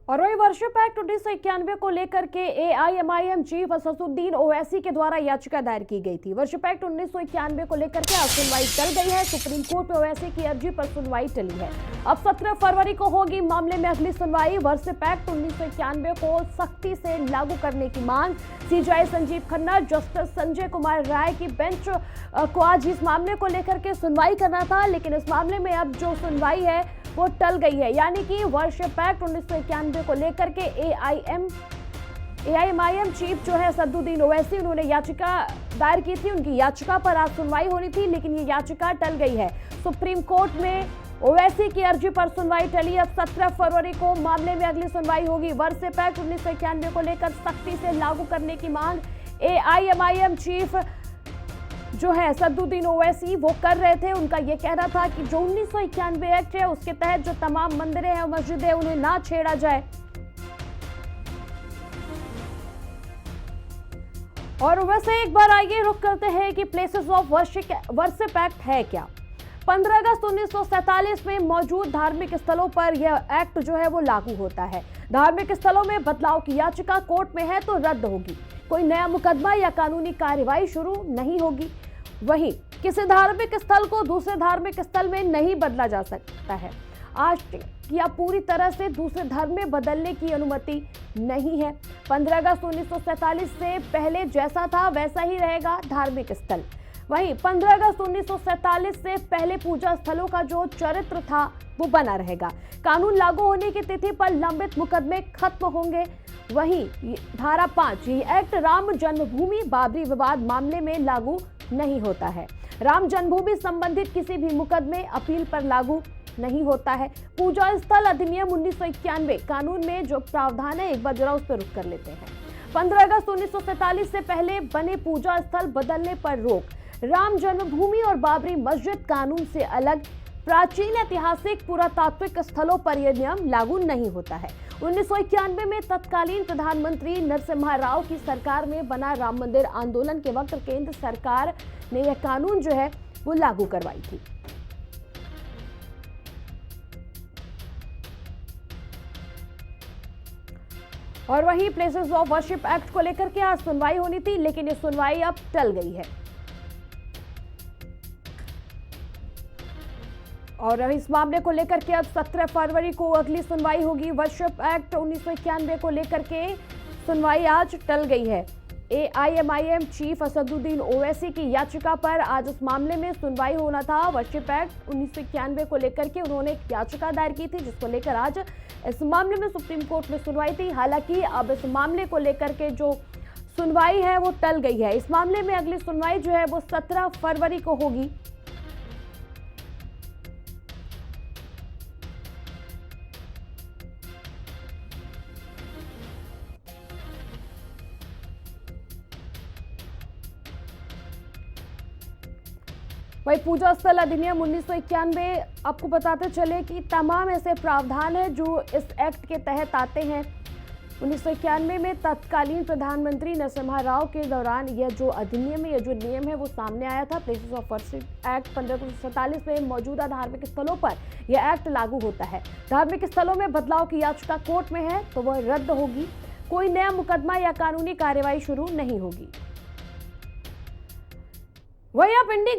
और वही worship act 1991 को लेकर के एआईएमआईएम चीफ असदुद्दीन ओवैसी के द्वारा याचिका दायर की गई थी। वर्शिप एक्ट 1991 को लेकर के आज सुनवाई टल गई है। सुप्रीम कोर्ट में ओवैसी की अर्जी पर सुनवाई टली है। अब 17 फरवरी को होगी मामले में अगली सुनवाई। वर्शिप एक्ट 1991 को सख्ती से लागू करने की मांग सीजेआई संजीव खन्ना, जस्टिस संजय कुमार राय की बेंच को आज इस मामले को लेकर के सुनवाई करना था, लेकिन इस मामले में अब जो सुनवाई है वो टल गई है। यानी कि वर्शिप एक्ट 1991 को लेकर के एआईएमआईएम चीफ जो है असदुद्दीन ओवैसी, उन्होंने याचिका दायर की थी। उनकी याचिका पर आज सुनवाई होनी थी, लेकिन ये याचिका टल गई है। सुप्रीम कोर्ट में ओवैसी की अर्जी पर सुनवाई टली। अब 17 फरवरी को मामले में अगली सुनवाई होगी। वर्शिप एक्ट 1991 को लेकर सख्ती से लागू करने की मांग एआईएमआईएम चीफ जो है असदुद्दीन ओवैसी वो कर रहे थे। उनका ये कहना था कि जो 1991 एक्ट है उसके तहत जो तमाम मंदिरें हैं, मस्जिदें, उन्हें ना छेड़ा जाए। और वैसे एक बार आइए रुख करते हैं कि प्लेसेस ऑफ वर्शिप एक्ट है क्या। 15 अगस्त 1947 में मौजूद धार्मिक स्थलों पर यह एक्ट जो है वो लागू होता है। धार्मिक स्थलों में बदलाव की याचिका कोर्ट में है तो रद्द होगी। कोई नया मुकदमा या कानूनी कार्यवाही शुरू नहीं होगी। वहीं किसी धार्मिक स्थल को दूसरे धार्मिक स्थल में नहीं बदला जा सकता है। आज या पूरी तरह से दूसरे धर्म में बदलने की अनुमति नहीं है। 15 अगस्त 1947 से पहले जैसा था वैसा ही रहेगा धार्मिक स्थल। वहीं 15 अगस्त 1947 से पहले पूजा स्थलों का जो चरित्र था वो बना रहेगा। कानून लागू होने की तिथि पर लंबित मुकदमे खत्म होंगे। वहीं धारा 5 ये एक्ट राम जन्मभूमि बाबरी विवाद मामले में लागू नहीं होता है। राम जन्मभूमि संबंधित किसी भी मुकदमे अपील पर लागू नहीं होता है। पूजा स्थल अधिनियम 1991 कानून में जो प्रावधान है, एक बार जरा उस पर रुख कर लेते हैं। 15 अगस्त 1947 से पहले बने पूजा स्थल बदलने पर रोक। राम जन्मभूमि और बाबरी मस्जिद कानून से अलग प्राचीन ऐतिहासिक पुरातात्विक स्थलों पर यह नियम लागू नहीं होता है। 1991 में तत्कालीन प्रधानमंत्री नरसिम्हा राव की सरकार में बना राम मंदिर आंदोलन के वक्त केंद्र सरकार ने यह कानून जो है वो लागू करवाई थी। और वहीं प्लेसेस ऑफ वर्शिप एक्ट को लेकर के आज सुनवाई होनी थी, लेकिन ये सुनवाई अब टल गई है। और इस मामले को लेकर के अब 17 फरवरी को अगली सुनवाई होगी। वर्शिप एक्ट 1991 को लेकर के सुनवाई आज टल गई है। एआईएमआईएम चीफ असदुद्दीन ओवैसी की याचिका पर आज इस मामले में सुनवाई होना था। वर्शिप एक्ट 1991 को लेकर के उन्होंने एक याचिका दायर की थी, जिसको लेकर आज इस मामले में सुप्रीम कोर्ट में सुनवाई थी। हालांकि अब इस मामले को लेकर के जो सुनवाई है वो टल गई है। इस मामले में अगली सुनवाई जो है वो 17 फरवरी को होगी। वही पूजा स्थल अधिनियम 1991 आपको बताते चले कि तमाम ऐसे प्रावधान है जो इस एक्ट के तहत आते हैं। 1991 में तत्कालीन प्रधानमंत्री नरसिम्हा राव के दौरान यह जो अधिनियम है, यह जो नियम है वो सामने आया था। प्लेसेस ऑफ वर्शिप एक्ट 1547 में मौजूदा धार्मिक स्थलों पर यह एक्ट लागू होता है। धार्मिक स्थलों में बदलाव की याचिका कोर्ट में है तो वह रद्द होगी। कोई नया मुकदमा या कानूनी कार्यवाही शुरू नहीं होगी। वही आप इंडी